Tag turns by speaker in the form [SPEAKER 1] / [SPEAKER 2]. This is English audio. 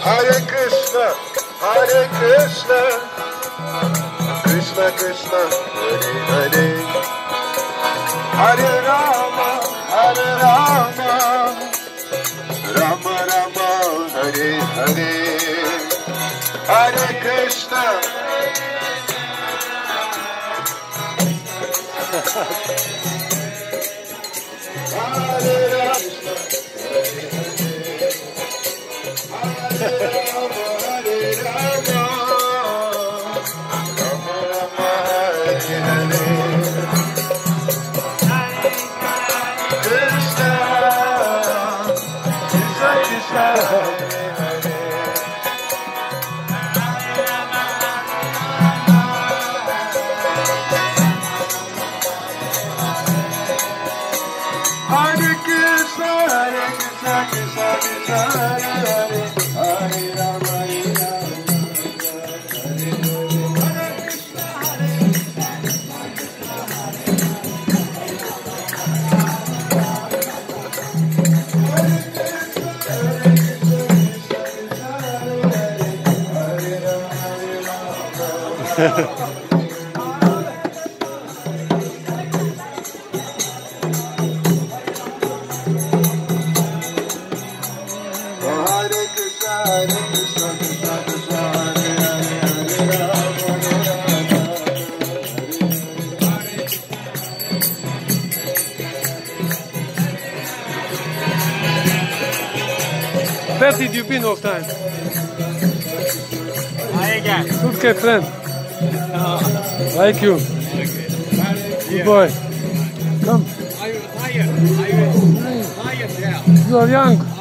[SPEAKER 1] Hare Krishna, Hare Krishna, Krishna Krishna, Hare Hare, Hare Rama, Hare Rama, Rama Rama, Hare Hare, Hare Krishna.
[SPEAKER 2] Where did you been all time? Turkey friend. Like you. Good boy. Come. You are young.